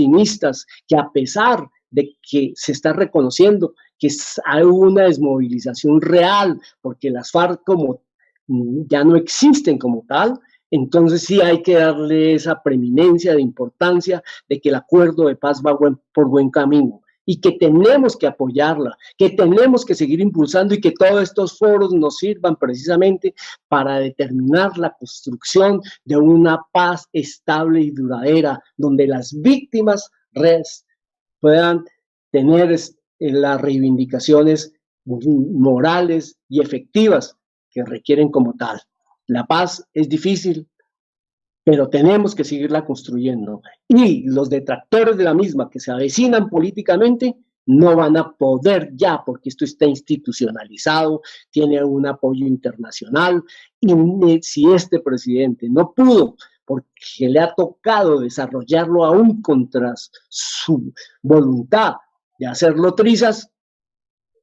sandinistas, que a pesar de que se está reconociendo que hay una desmovilización real, porque las FARC como ya no existen como tal, entonces sí hay que darle esa preeminencia de importancia de que el acuerdo de paz va por buen camino y que tenemos que apoyarla, que tenemos que seguir impulsando y que todos estos foros nos sirvan precisamente para determinar la construcción de una paz estable y duradera, donde las víctimas puedan tener las reivindicaciones morales y efectivas que requieren como tal. La paz es difícil, pero tenemos que seguirla construyendo. Y los detractores de la misma que se avecinan políticamente no van a poder ya, porque esto está institucionalizado, tiene un apoyo internacional, y si este presidente no pudo, porque le ha tocado desarrollarlo aún contra su voluntad de hacerlo trizas,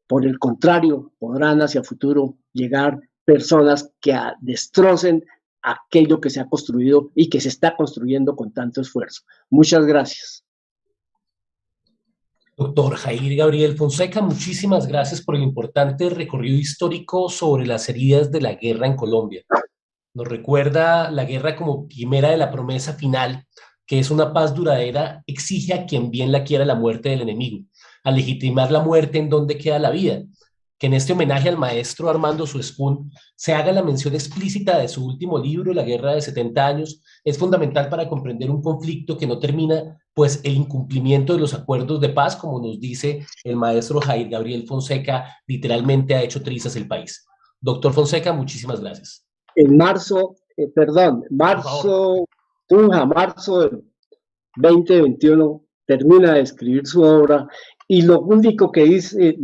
por el contrario, podrán hacia futuro llegar personas que destrocen aquello que se ha construido y que se está construyendo con tanto esfuerzo. Muchas gracias. Doctor Jair Gabriel Fonseca, muchísimas gracias por el importante recorrido histórico sobre las heridas de la guerra en Colombia. Nos recuerda la guerra como quimera de la promesa final, que es una paz duradera, exige a quien bien la quiera la muerte del enemigo, a legitimar la muerte en donde queda la vida. Que en este homenaje al maestro Armando Suescún se haga la mención explícita de su último libro, La Guerra de 70 años, es fundamental para comprender un conflicto que no termina, pues el incumplimiento de los acuerdos de paz, como nos dice el maestro Jair Gabriel Fonseca, literalmente ha hecho trizas el país. Doctor Fonseca, muchísimas gracias. En marzo marzo del 2021, termina de escribir su obra y lo único que dice,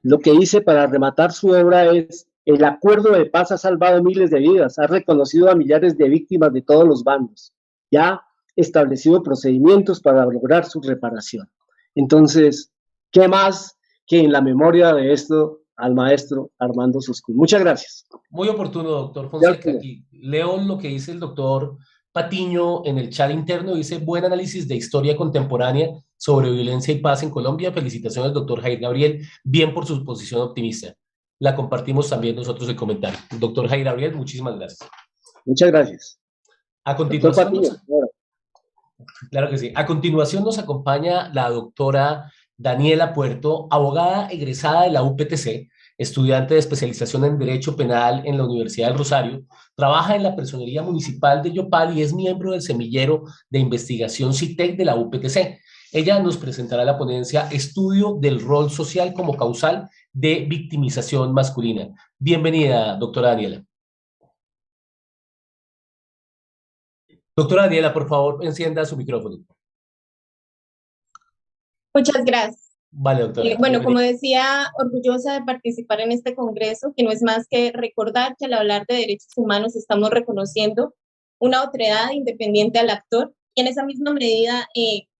lo que dice para rematar su obra es: el acuerdo de paz ha salvado miles de vidas, ha reconocido a millares de víctimas de todos los bandos, ya ha establecido procedimientos para lograr su reparación. Entonces, ¿qué más que en la memoria de esto al maestro Armando Suescún? Muchas gracias. Muy oportuno, doctor Fonseca. Aquí leo lo que dice el doctor Patiño en el chat interno, dice: buen análisis de historia contemporánea sobre violencia y paz en Colombia. Felicitaciones, doctor Jair Gabriel, bien por su posición optimista. La compartimos también nosotros el comentario. Doctor Jair Gabriel, muchísimas gracias. Muchas gracias. A continuación, claro que sí. A continuación nos acompaña la doctora Daniela Puerto, abogada egresada de la UPTC, estudiante de especialización en Derecho Penal en la Universidad del Rosario, trabaja en la Personería Municipal de Yopal y es miembro del semillero de investigación CITEC de la UPTC. Ella nos presentará la ponencia Estudio del rol social como causal de victimización masculina. Bienvenida, doctora Daniela. Doctora Daniela, por favor, encienda su micrófono. Muchas gracias. Vale, doctora. Bueno, como decía, orgullosa de participar en este congreso, que no es más que recordar que al hablar de derechos humanos estamos reconociendo una otredad independiente al actor, y en esa misma medida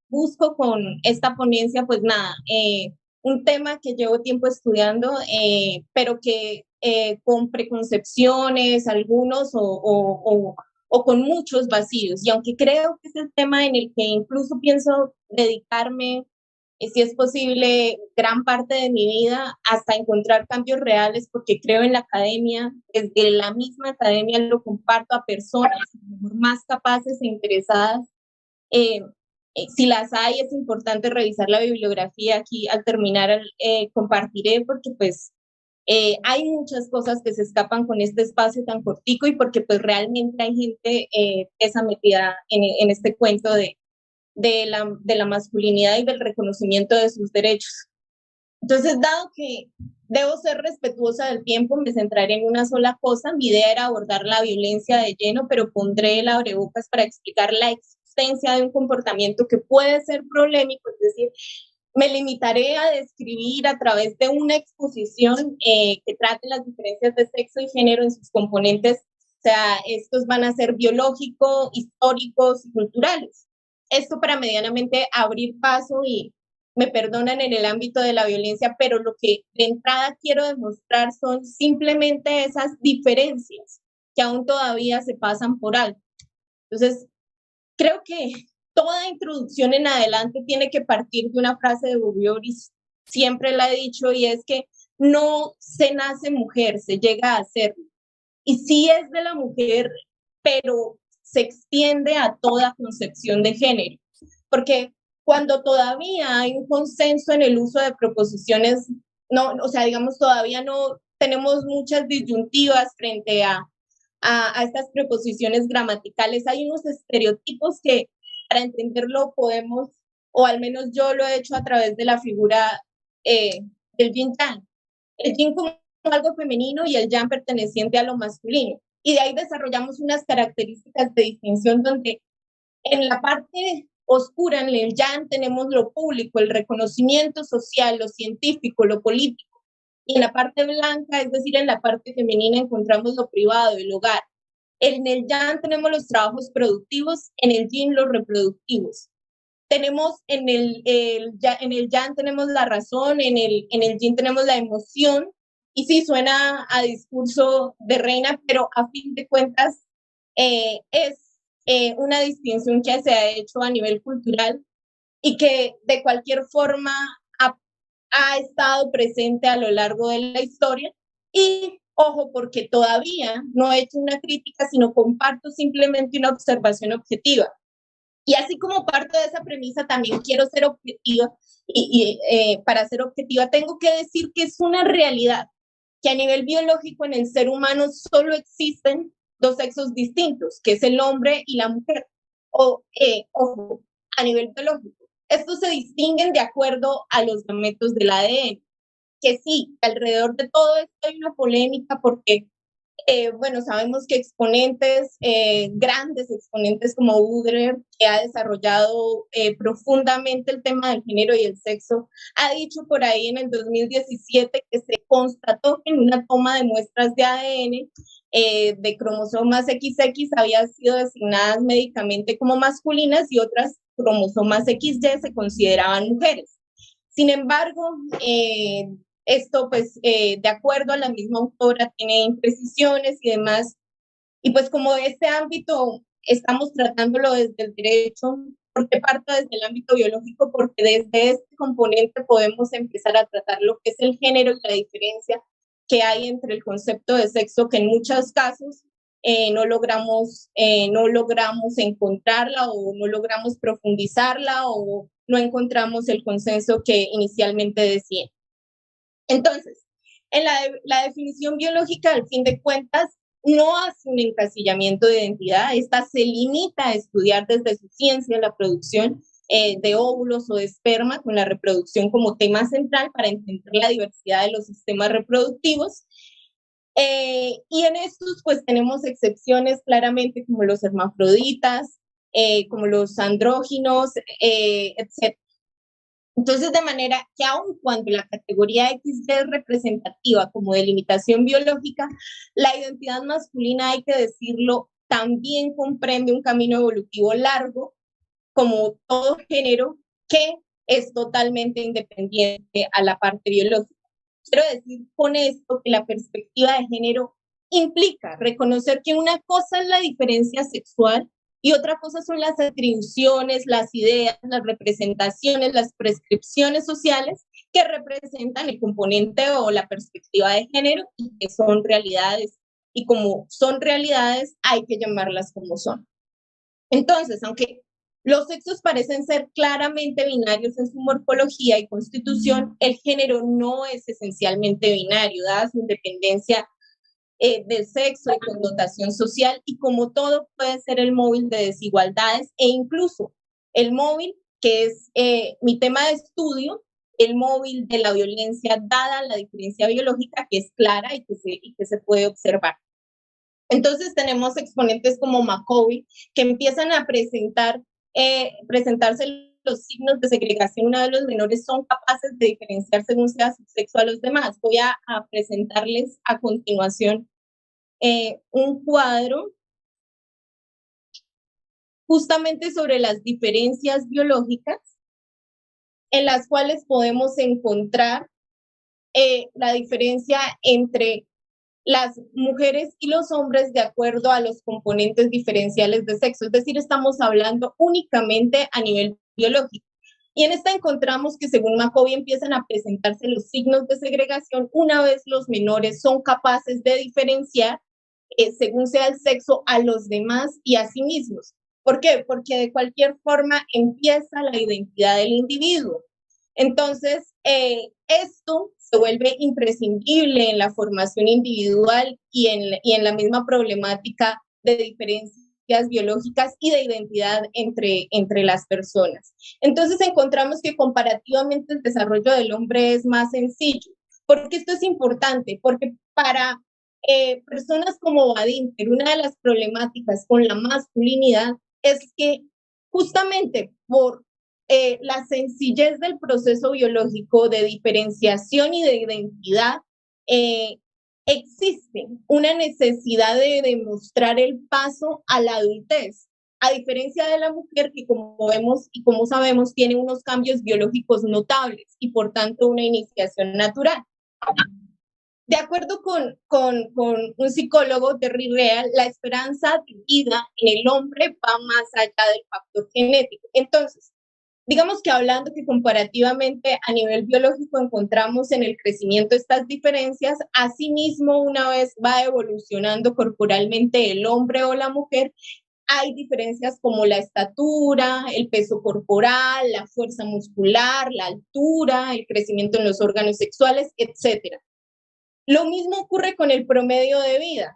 busco con esta ponencia, pues nada, un tema que llevo tiempo estudiando, pero que con preconcepciones, algunos o con muchos vacíos, y aunque creo que es el tema en el que incluso pienso dedicarme, si es posible, gran parte de mi vida, hasta encontrar cambios reales, porque creo en la academia, desde la misma academia lo comparto a personas más capaces e interesadas. Si las hay, es importante revisar la bibliografía. Aquí al terminar compartiré, porque pues hay muchas cosas que se escapan con este espacio tan cortico, y porque pues realmente hay gente esa metida en este cuento de la masculinidad y del reconocimiento de sus derechos. Entonces, dado que debo ser respetuosa del tiempo, me centraré en una sola cosa. Mi idea era abordar la violencia de lleno, pero pondré el abrebocas para explicar la existencia de un comportamiento que puede ser problemático, es decir, me limitaré a describir a través de una exposición que trate las diferencias de sexo y género en sus componentes. O sea, estos van a ser biológicos, históricos y culturales. Esto para medianamente abrir paso, y me perdonan en el ámbito de la violencia, pero lo que de entrada quiero demostrar son simplemente esas diferencias que aún todavía se pasan por alto. Entonces, creo que toda introducción en adelante tiene que partir de una frase de Bourdieu, y siempre la he dicho, y es que no se nace mujer, se llega a serlo. Y sí es de la mujer, pero se extiende a toda concepción de género, porque cuando todavía hay un consenso en el uso de preposiciones, no, o sea, digamos, todavía no tenemos muchas disyuntivas frente a estas preposiciones gramaticales. Hay unos estereotipos que para entenderlo podemos, o al menos yo lo he hecho a través de la figura del yin-yang. El yin como algo femenino y el yang perteneciente a lo masculino. Y de ahí desarrollamos unas características de distinción donde en la parte oscura, en el yang, tenemos lo público, el reconocimiento social, lo científico, lo político. Y en la parte blanca, es decir, en la parte femenina, encontramos lo privado, el hogar. En el yang tenemos los trabajos productivos, en el yin los reproductivos. Tenemos en el yang tenemos la razón, en el yin tenemos la emoción, y sí, suena a discurso de reina, pero a fin de cuentas es una distinción que se ha hecho a nivel cultural y que de cualquier forma ha estado presente a lo largo de la historia. Y ojo, porque todavía no he hecho una crítica, sino comparto simplemente una observación objetiva. Y así como parte de esa premisa, también quiero ser objetiva, y para ser objetiva tengo que decir que es una realidad que a nivel biológico en el ser humano solo existen dos sexos distintos, que es el hombre y la mujer. Ojo, a nivel biológico. Estos se distinguen de acuerdo a los gametos del ADN, que sí, alrededor de todo esto hay una polémica porque, bueno, sabemos que exponentes, grandes exponentes como Udrer, que ha desarrollado profundamente el tema del género y el sexo, ha dicho por ahí en el 2017 que se constató que en una toma de muestras de ADN de cromosomas XX habían sido designadas médicamente como masculinas y otras cromosomas XY se consideraban mujeres. Sin embargo, esto pues de acuerdo a la misma autora tiene imprecisiones y demás, y pues como este ámbito estamos tratándolo desde el derecho, porque parte desde el ámbito biológico, porque desde este componente podemos empezar a tratar lo que es el género y la diferencia que hay entre el concepto de sexo, que en muchos casos no logramos encontrarla o no logramos profundizarla o no encontramos el consenso que inicialmente decía. Entonces, en la definición biológica, al fin de cuentas, no hace un encasillamiento de identidad, esta se limita a estudiar desde su ciencia la producción de óvulos o de esperma, con la reproducción como tema central para entender la diversidad de los sistemas reproductivos. Y en estos pues tenemos excepciones claramente como los hermafroditas, como los andróginos, etc. Entonces, de manera que aun cuando la categoría XY es representativa como delimitación biológica, la identidad masculina, hay que decirlo, también comprende un camino evolutivo largo, como todo género, que es totalmente independiente a la parte biológica. Quiero decir con esto que la perspectiva de género implica reconocer que una cosa es la diferencia sexual y otra cosa son las atribuciones, las ideas, las representaciones, las prescripciones sociales que representan el componente o la perspectiva de género y que son realidades. Y como son realidades, hay que llamarlas como son. Entonces, aunque los sexos parecen ser claramente binarios en su morfología y constitución, el género no es esencialmente binario, dada su independencia del sexo y connotación social, y como todo puede ser el móvil de desigualdades e incluso el móvil, que es mi tema de estudio, el móvil de la violencia dada la diferencia biológica que es clara y que se puede observar. Entonces tenemos exponentes como McCovey que empiezan a presentarse los signos de segregación una vez los menores son capaces de diferenciar según sea su sexo a los demás. Voy a presentarles a continuación un cuadro justamente sobre las diferencias biológicas en las cuales podemos encontrar la diferencia entre las mujeres y los hombres de acuerdo a los componentes diferenciales de sexo, es decir, estamos hablando únicamente a nivel biológico. Y en esta encontramos que según Macovy empiezan a presentarse los signos de segregación una vez los menores son capaces de diferenciar según sea el sexo a los demás y a sí mismos. ¿Por qué? Porque de cualquier forma empieza la identidad del individuo. Entonces, esto se vuelve imprescindible en la formación individual y en la misma problemática de diferencias biológicas y de identidad entre las personas. Entonces encontramos que comparativamente el desarrollo del hombre es más sencillo. ¿Por qué esto es importante? Porque para personas como Badinter, una de las problemáticas con la masculinidad es que justamente por la sencillez del proceso biológico de diferenciación y de identidad, existe una necesidad de demostrar el paso a la adultez, a diferencia de la mujer que, como vemos y como sabemos, tiene unos cambios biológicos notables y por tanto una iniciación natural. De acuerdo con un psicólogo, Terry Real, la esperanza de vida en el hombre va más allá del factor genético. Entonces, digamos que hablando que comparativamente a nivel biológico encontramos en el crecimiento estas diferencias, asimismo una vez va evolucionando corporalmente el hombre o la mujer, hay diferencias como la estatura, el peso corporal, la fuerza muscular, la altura, el crecimiento en los órganos sexuales, etc. Lo mismo ocurre con el promedio de vida.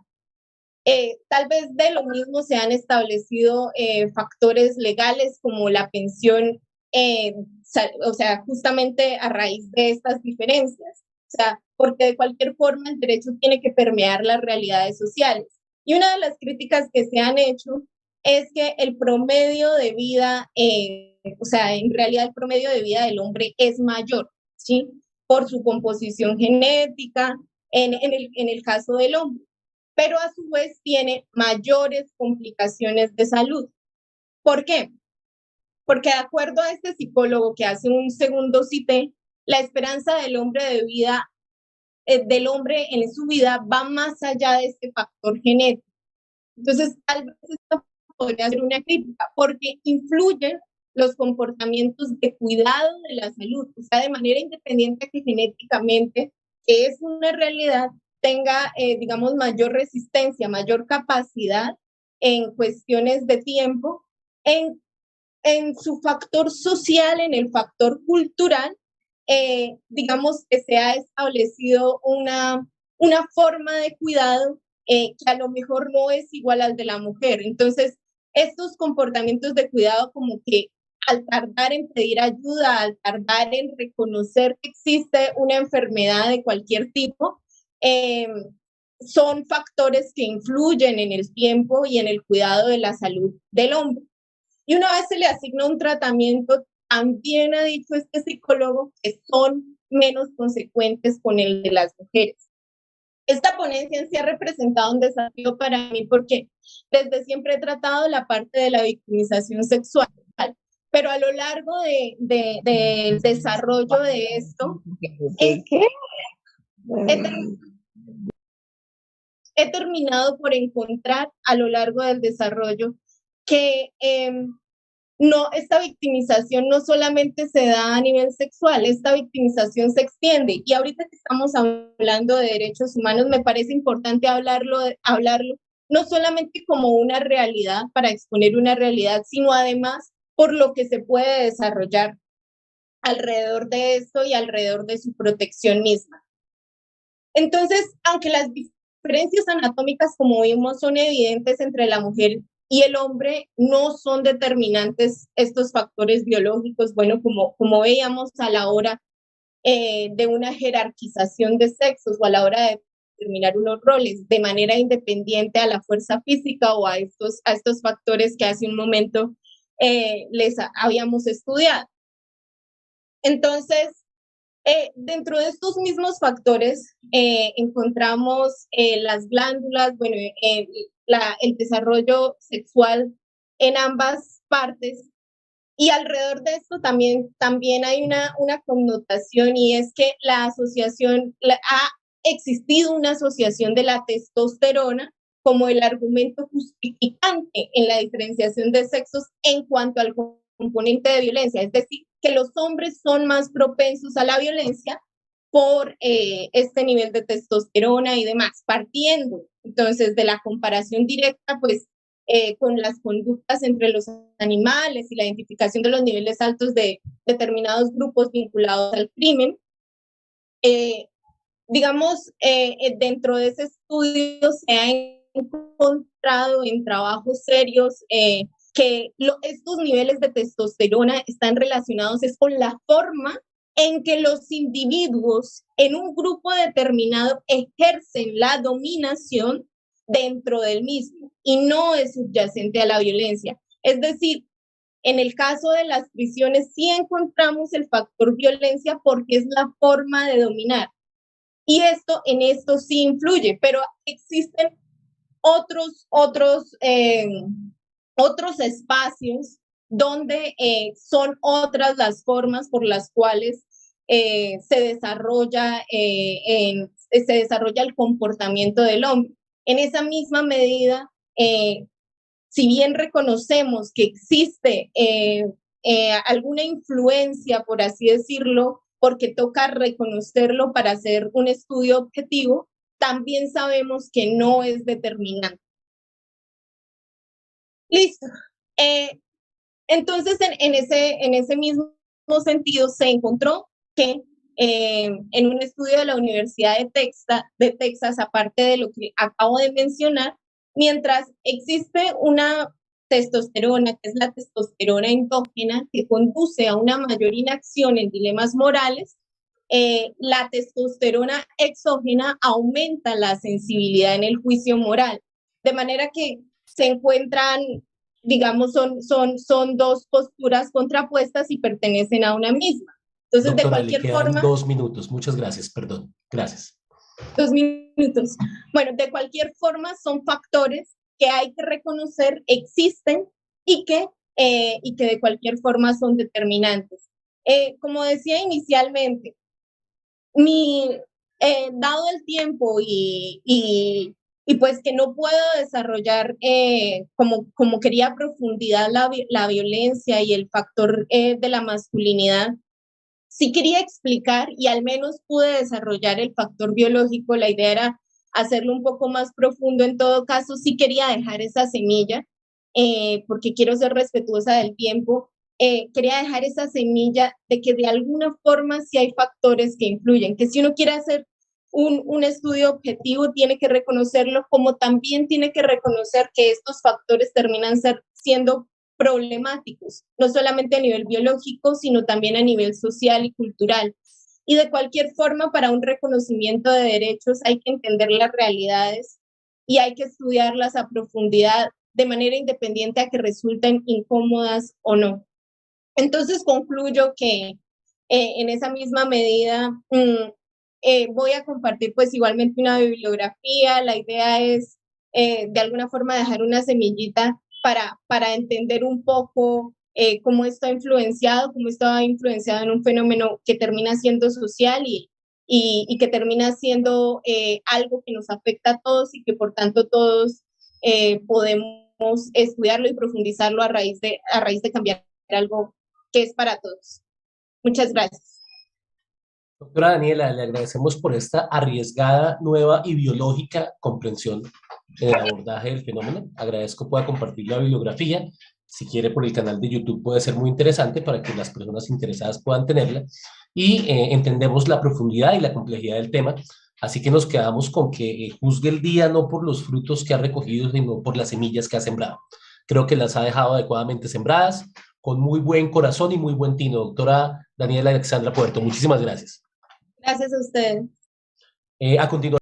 Tal vez de lo mismo se han establecido factores legales como la pensión, o sea, justamente a raíz de estas diferencias. O sea, porque de cualquier forma el derecho tiene que permear las realidades sociales. Y una de las críticas que se han hecho es que el promedio de vida, o sea, en realidad el promedio de vida del hombre es mayor, ¿sí? Por su composición genética, en el caso del hombre, pero a su vez tiene mayores complicaciones de salud. ¿Por qué? Porque de acuerdo a este psicólogo que hace un segundo cité, la esperanza del hombre de vida, del hombre en su vida va más allá de este factor genético. Entonces, tal vez esto podría ser una crítica, porque influyen los comportamientos de cuidado de la salud, o sea, de manera independiente que genéticamente, que es una realidad, tenga, digamos, mayor resistencia, mayor capacidad en cuestiones de tiempo, en su factor social, en el factor cultural, digamos que se ha establecido una forma de cuidado que a lo mejor no es igual al de la mujer. Entonces, estos comportamientos de cuidado como que al tardar en pedir ayuda, al tardar en reconocer que existe una enfermedad de cualquier tipo, son factores que influyen en el tiempo y en el cuidado de la salud del hombre. Y una vez se le asigna un tratamiento, también ha dicho este psicólogo que son menos consecuentes con el de las mujeres. Esta ponencia en sí ha representado un desafío para mí porque desde siempre he tratado la parte de la victimización sexual, pero a lo largo del desarrollo de esto, he terminado por encontrar a lo largo del desarrollo que no, esta victimización no solamente se da a nivel sexual, esta victimización se extiende. Y ahorita que estamos hablando de derechos humanos, me parece importante hablarlo no solamente como una realidad, para exponer una realidad, sino además por lo que se puede desarrollar alrededor de esto y alrededor de su protección misma. Entonces, aunque las diferencias anatómicas, como vimos, son evidentes entre la mujer y el hombre, no son determinantes estos factores biológicos, bueno, como veíamos a la hora de una jerarquización de sexos o a la hora de determinar unos roles de manera independiente a la fuerza física o a estos factores que hace un momento les habíamos estudiado. Entonces, dentro de estos mismos factores encontramos las glándulas, bueno, el desarrollo sexual en ambas partes, y alrededor de esto también hay una connotación, y es que la asociación existido una asociación de la testosterona como el argumento justificante en la diferenciación de sexos en cuanto al componente de violencia, es decir, que los hombres son más propensos a la violencia por este nivel de testosterona y demás, partiendo entonces de la comparación directa, pues, con las conductas entre los animales y la identificación de los niveles altos de determinados grupos vinculados al crimen. Digamos, dentro de ese estudio se ha encontrado en trabajos serios que estos niveles de testosterona están relacionados con la forma en que los individuos en un grupo determinado ejercen la dominación dentro del mismo y no es subyacente a la violencia. Es decir, en el caso de las prisiones sí encontramos el factor violencia porque es la forma de dominar. Y en esto sí influye, pero existen otros espacios donde son otras las formas por las cuales se desarrolla el comportamiento del hombre. En esa misma medida, si bien reconocemos que existe alguna influencia, por así decirlo, porque toca reconocerlo para hacer un estudio objetivo, también sabemos que no es determinante. Listo. Entonces, en ese mismo sentido, se encontró que en un estudio de la Universidad de Texas, aparte de lo que acabo de mencionar, mientras existe una testosterona, que es la testosterona endógena, que conduce a una mayor inacción en dilemas morales, la testosterona exógena aumenta la sensibilidad en el juicio moral, de manera que se encuentran, digamos, son dos posturas contrapuestas y pertenecen a una misma. Entonces, doctora, de cualquier le quedan forma... 2 minutos, muchas gracias, perdón, gracias. 2 minutos. Bueno, de cualquier forma son factores que hay que reconocer, existen y que de cualquier forma son determinantes. Como decía inicialmente, dado el tiempo y pues que no puedo desarrollar como quería a profundidad la violencia y el factor de la masculinidad, sí quería explicar y al menos pude desarrollar el factor biológico. La idea era hacerlo un poco más profundo. En todo caso, sí quería dejar esa semilla, porque quiero ser respetuosa del tiempo. Quería dejar esa semilla de que de alguna forma sí hay factores que influyen, que si uno quiere hacer un estudio objetivo tiene que reconocerlo, como también tiene que reconocer que estos factores terminan siendo problemáticos, no solamente a nivel biológico, sino también a nivel social y cultural. Y de cualquier forma, para un reconocimiento de derechos hay que entender las realidades y hay que estudiarlas a profundidad de manera independiente a que resulten incómodas o no. Entonces concluyo que en esa misma medida voy a compartir pues igualmente una bibliografía. La idea es de alguna forma dejar una semillita para entender un poco cómo esto ha influenciado en un fenómeno que termina siendo social y que termina siendo algo que nos afecta a todos y que por tanto todos podemos estudiarlo y profundizarlo a raíz de cambiar algo que es para todos. Muchas gracias. Doctora Daniela, le agradecemos por esta arriesgada, nueva y biológica comprensión en el abordaje del fenómeno. Agradezco pueda compartir la bibliografía. Si quiere, por el canal de YouTube puede ser muy interesante para que las personas interesadas puedan tenerla. Y entendemos la profundidad y la complejidad del tema. Así que nos quedamos con que juzgue el día no por los frutos que ha recogido, sino por las semillas que ha sembrado. Creo que las ha dejado adecuadamente sembradas, con muy buen corazón y muy buen tino. Doctora Daniela Alexandra Puerto, muchísimas gracias. Gracias a ustedes. A continuación.